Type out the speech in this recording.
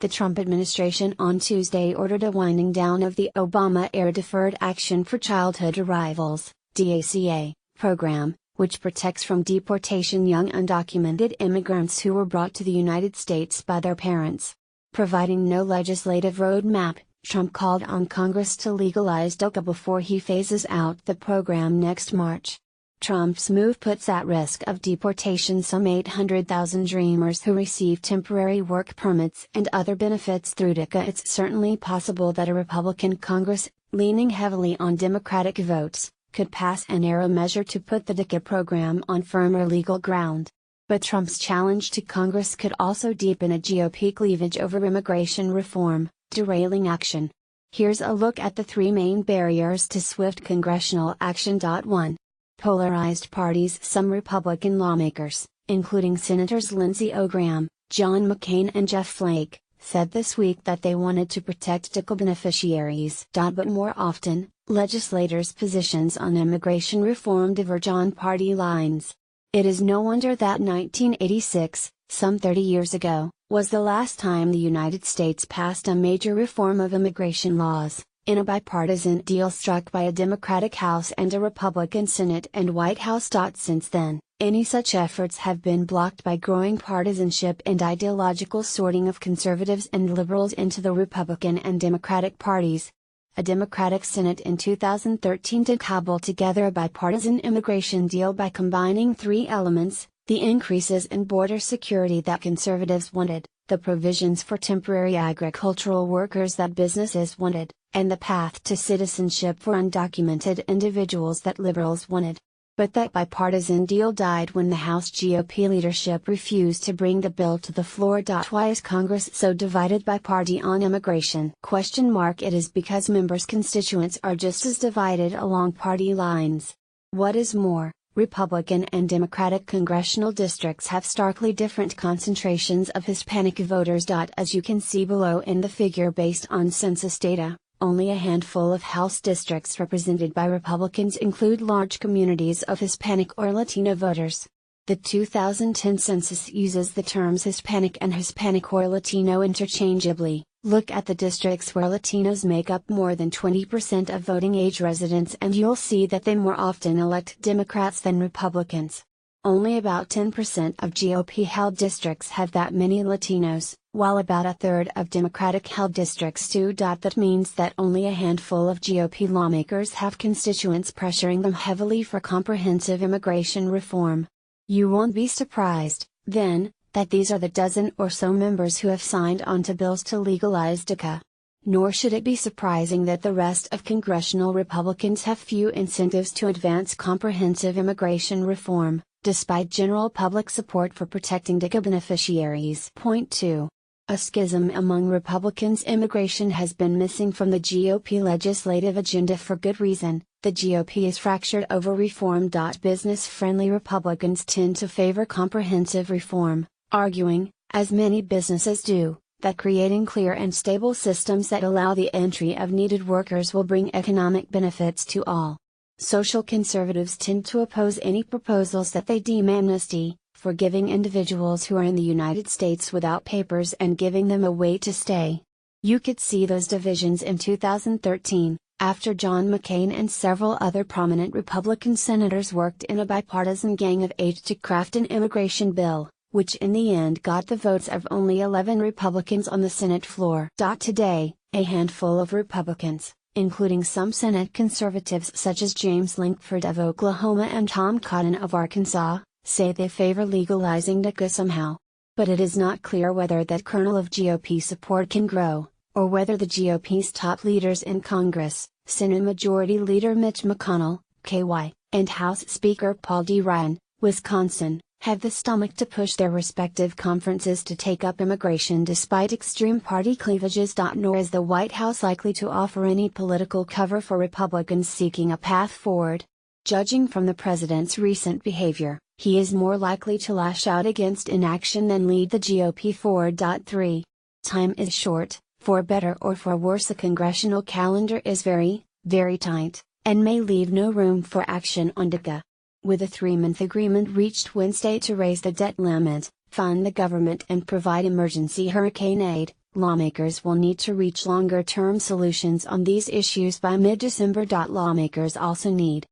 The Trump administration on Tuesday ordered a winding down of the Obama-era Deferred Action for Childhood Arrivals (DACA) program, which protects from deportation young undocumented immigrants who were brought to the United States by their parents. Providing no legislative roadmap, Trump called on Congress to legalize DACA before he phases out the program next March. Trump's move puts at risk of deportation some 800,000 Dreamers who receive temporary work permits and other benefits through DACA. It's certainly possible that a Republican Congress, leaning heavily on Democratic votes, could pass an era measure to put the DACA program on firmer legal ground. But Trump's challenge to Congress could also deepen a GOP cleavage over immigration reform, derailing action. Here's a look at the three main barriers to swift congressional action. 1. Polarized parties. Some Republican lawmakers, including Senators Lindsey Graham, John McCain and Jeff Flake, said this week that they wanted to protect DACA beneficiaries. But more often, legislators' positions on immigration reform diverge on party lines. It is no wonder that 1986, some 30 years ago, was the last time the United States passed a major reform of immigration laws, in a bipartisan deal struck by a Democratic House and a Republican Senate and White House. Since then, any such efforts have been blocked by growing partisanship and ideological sorting of conservatives and liberals into the Republican and Democratic parties. A Democratic Senate in 2013 did cobble together a bipartisan immigration deal by combining three elements: the increases in border security that conservatives wanted, the provisions for temporary agricultural workers that businesses wanted, and the path to citizenship for undocumented individuals that liberals wanted. But that bipartisan deal died when the House GOP leadership refused to bring the bill to the floor. Why is Congress so divided by party on immigration? It is because members' constituents are just as divided along party lines. What is more, Republican and Democratic congressional districts have starkly different concentrations of Hispanic voters. As you can see below in the figure based on census data, only a handful of House districts represented by Republicans include large communities of Hispanic or Latino voters. The 2010 census uses the terms Hispanic and Hispanic or Latino interchangeably. Look at the districts where Latinos make up more than 20% of voting age residents and you'll see that they more often elect Democrats than Republicans. Only about 10% of GOP-held districts have that many Latinos, while about a third of Democratic-held districts do. That means that only a handful of GOP lawmakers have constituents pressuring them heavily for comprehensive immigration reform. You won't be surprised, then, that these are the dozen or so members who have signed on to bills to legalize DACA. Nor should it be surprising that the rest of congressional Republicans have few incentives to advance comprehensive immigration reform, despite general public support for protecting DACA beneficiaries. Point 2. A schism among Republicans. Immigration has been missing from the GOP legislative agenda for good reason. The GOP is fractured over reform. Business-friendly Republicans tend to favor comprehensive reform, arguing, as many businesses do, that creating clear and stable systems that allow the entry of needed workers will bring economic benefits to all. Social conservatives tend to oppose any proposals that they deem amnesty, forgiving individuals who are in the United States without papers and giving them a way to stay. You could see those divisions in 2013, after John McCain and several other prominent Republican senators worked in a bipartisan gang of 8 to craft an immigration bill, which in the end got the votes of only 11 Republicans on the Senate floor. Today, a handful of Republicans, including some Senate conservatives such as James Lankford of Oklahoma and Tom Cotton of Arkansas, say they favor legalizing DACA somehow. But it is not clear whether that kernel of GOP support can grow, or whether the GOP's top leaders in Congress, Senate Majority Leader Mitch McConnell, KY, and House Speaker Paul D. Ryan, Wisconsin, have the stomach to push their respective conferences to take up immigration despite extreme party cleavages. Nor is the White House likely to offer any political cover for Republicans seeking a path forward. Judging from the president's recent behavior, he is more likely to lash out against inaction than lead the GOP forward. 3. Time is short. For better or for worse, the congressional calendar is very, very tight, and may leave no room for action on DACA. With a 3-month agreement reached Wednesday to raise the debt limit, fund the government and provide emergency hurricane aid, Lawmakers will need to reach longer-term solutions on these issues by mid-December. Lawmakers also need